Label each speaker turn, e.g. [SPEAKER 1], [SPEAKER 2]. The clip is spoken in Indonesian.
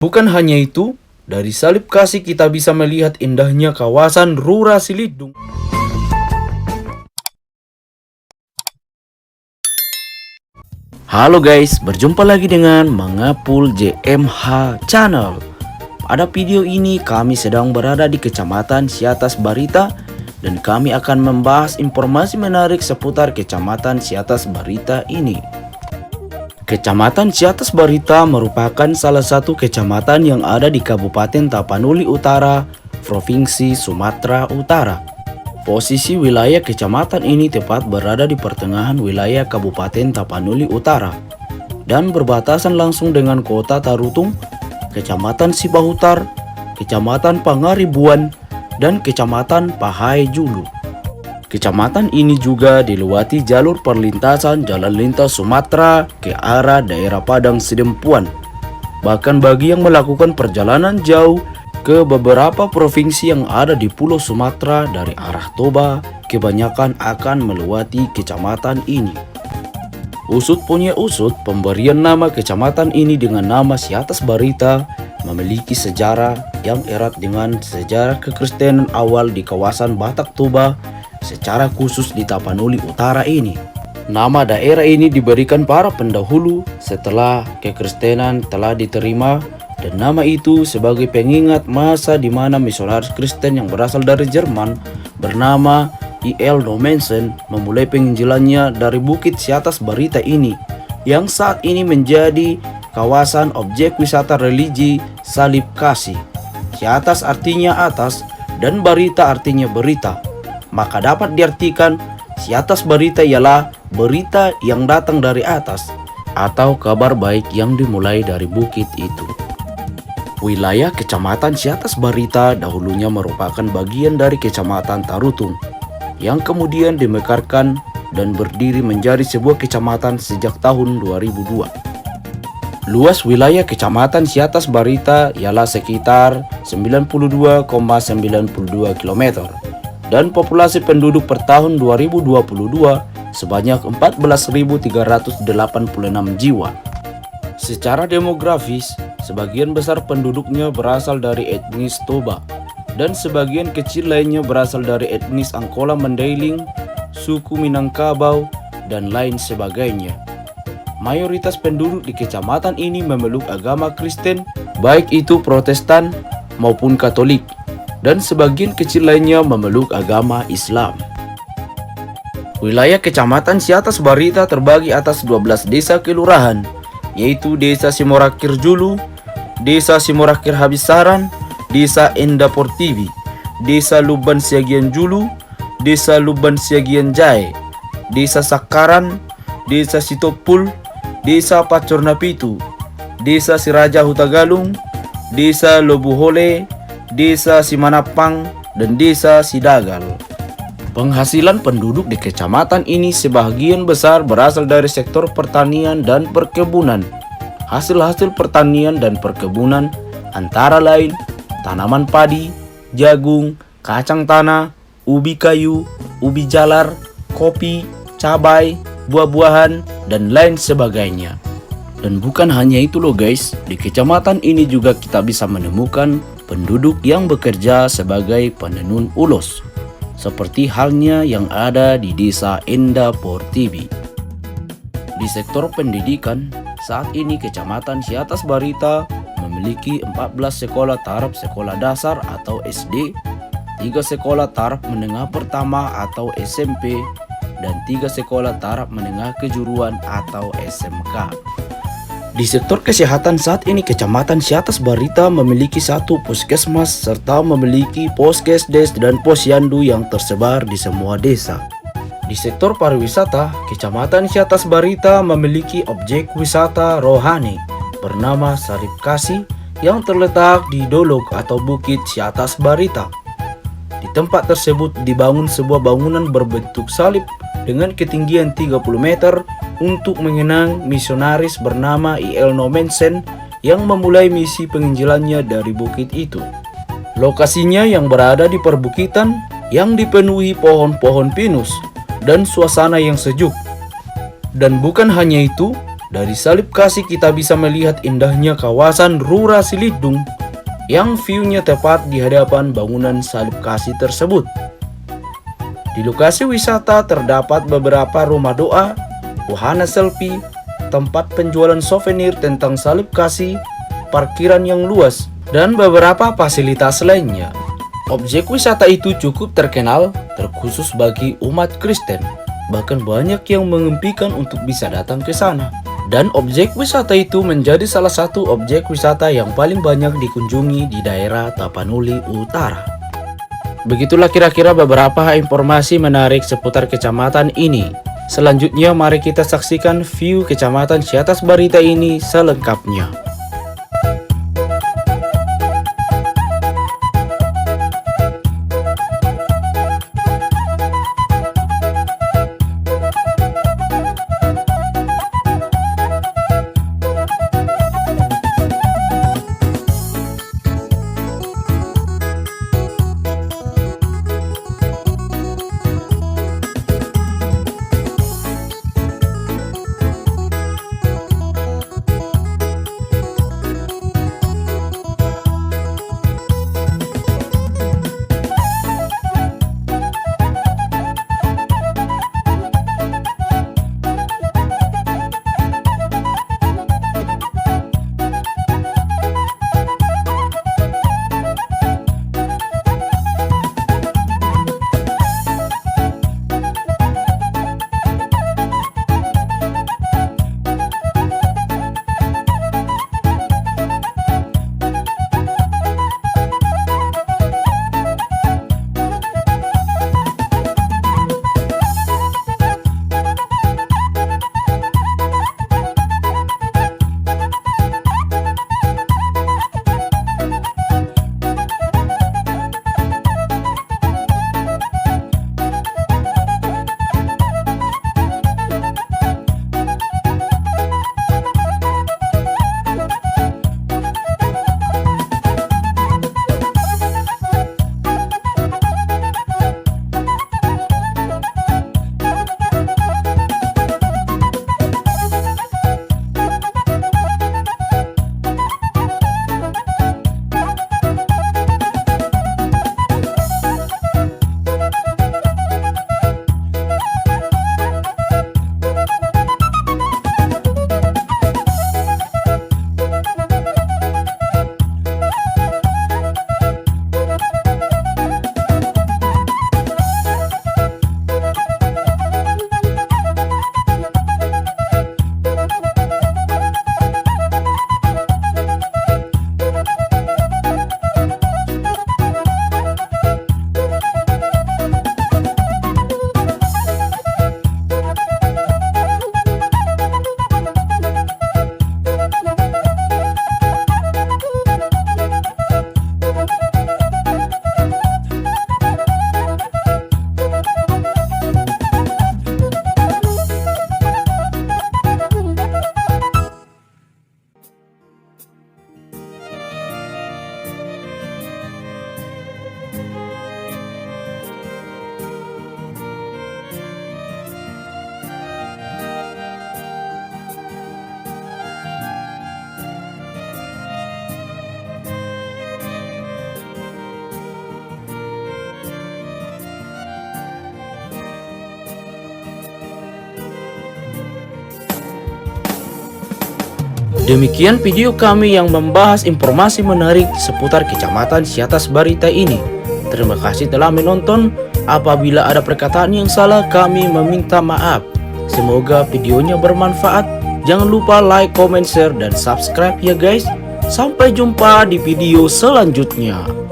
[SPEAKER 1] Bukan hanya itu, dari salib kasih kita bisa melihat indahnya kawasan Rura Silidung. Halo guys, berjumpa lagi dengan Mangapul JMH Channel. Pada video ini kami sedang berada di Kecamatan Siatas Barita dan kami akan membahas informasi menarik seputar Kecamatan Siatas Barita ini. Kecamatan Siatas Barita merupakan salah satu kecamatan yang ada di Kabupaten Tapanuli Utara, Provinsi Sumatera Utara. Posisi wilayah kecamatan ini tepat berada di pertengahan wilayah Kabupaten Tapanuli Utara dan berbatasan langsung dengan Kota Tarutung, Kecamatan Sibahutar, Kecamatan Pangaribuan, dan Kecamatan Pahai Julu. Kecamatan ini juga dilewati jalur perlintasan jalan lintas Sumatera ke arah daerah Padang Sidempuan. Bahkan bagi yang melakukan perjalanan jauh ke beberapa provinsi yang ada di Pulau Sumatera dari arah Toba, kebanyakan akan melewati kecamatan ini. Usut punya usut, pemberian nama kecamatan ini dengan nama Siatas Barita memiliki sejarah yang erat dengan sejarah kekristenan awal di kawasan Batak Toba, secara khusus di Tapanuli Utara ini. Nama daerah ini diberikan para pendahulu setelah kekristenan telah diterima, dan nama itu sebagai pengingat masa di mana misionaris Kristen yang berasal dari Jerman bernama I.L. Nommensen memulai penginjilannya dari Bukit Siatas Barita ini, yang saat ini menjadi kawasan objek wisata religi salib kasih. Siatas artinya atas dan Barita artinya berita. Maka dapat diartikan Siatas Barita ialah berita yang datang dari atas atau kabar baik yang dimulai dari bukit itu. Wilayah Kecamatan Siatas Barita dahulunya merupakan bagian dari Kecamatan Tarutung yang kemudian dimekarkan dan berdiri menjadi sebuah kecamatan sejak tahun 2002. Luas wilayah Kecamatan Siatas Barita ialah sekitar 92,92 km. Dan populasi penduduk per tahun 2022 sebanyak 14.386 jiwa. Secara demografis, sebagian besar penduduknya berasal dari etnis Toba dan sebagian kecil lainnya berasal dari etnis Angkola Mandailing, suku Minangkabau, dan lain sebagainya. Mayoritas penduduk di kecamatan ini memeluk agama Kristen, baik itu Protestan maupun Katolik, dan sebagian kecil lainnya memeluk agama Islam. Wilayah Kecamatan Siatas Barita terbagi atas 12 desa kelurahan, yaitu Desa Simorakir Julu, Desa Simorakir Habisaran, Desa Endapor Tibi, Desa Luban Siagian Julu, Desa Luban Siagian Jae, Desa Sakaran, Desa Sitopul, Desa Pacornapitu, Desa Siraja Hutagalung, Desa Lobuhole, Desa Simanapang, dan Desa Sidagal. Penghasilan penduduk di kecamatan ini sebagian besar berasal dari sektor pertanian dan perkebunan. Hasil-hasil pertanian dan perkebunan antara lain tanaman padi, jagung, kacang tanah, ubi kayu, ubi jalar, kopi, cabai, buah-buahan, dan lain sebagainya. Dan bukan hanya itu loh guys, di kecamatan ini juga kita bisa menemukan penduduk yang bekerja sebagai penenun ulos, seperti halnya yang ada di Desa Endapor Tibi. Di sektor pendidikan, saat ini Kecamatan Siatas Barita memiliki 14 sekolah taraf sekolah dasar atau SD, 3 sekolah taraf menengah pertama atau SMP, dan 3 sekolah taraf menengah kejuruan atau SMK. Di sektor kesehatan saat ini Kecamatan Siatas Barita memiliki 1 puskesmas serta memiliki poskesdes dan posyandu yang tersebar di semua desa. Di sektor pariwisata, Kecamatan Siatas Barita memiliki objek wisata rohani bernama Salib Kasih yang terletak di Dolok atau Bukit Siatas Barita. Di tempat tersebut dibangun sebuah bangunan berbentuk salib dengan ketinggian 30 meter untuk mengenang misionaris bernama I.L. Nommensen yang memulai misi penginjilannya dari bukit itu. Lokasinya yang berada di perbukitan yang dipenuhi pohon-pohon pinus dan suasana yang sejuk. Dan bukan hanya itu, Dari salib kasih kita bisa melihat indahnya kawasan Rura Silidung yang view-nya tepat di hadapan bangunan salib kasih tersebut. Di lokasi wisata terdapat beberapa rumah doa, wahana selfie, tempat penjualan souvenir tentang salib kasih, parkiran yang luas, dan beberapa fasilitas lainnya. Objek wisata itu cukup terkenal, terkhusus bagi umat Kristen. Bahkan banyak yang mengempikan untuk bisa datang ke sana. Dan objek wisata itu menjadi salah satu objek wisata yang paling banyak dikunjungi di daerah Tapanuli Utara. Begitulah kira-kira beberapa informasi menarik seputar kecamatan ini. Selanjutnya mari kita saksikan view kecamatan Ciatas Barita ini selengkapnya. Demikian video kami yang membahas informasi menarik seputar Kecamatan Ciatas Barita ini. Terima kasih telah menonton. Apabila ada perkataan yang salah, kami meminta maaf. Semoga videonya bermanfaat. Jangan lupa like, comment, share, dan subscribe ya guys. Sampai jumpa di video selanjutnya.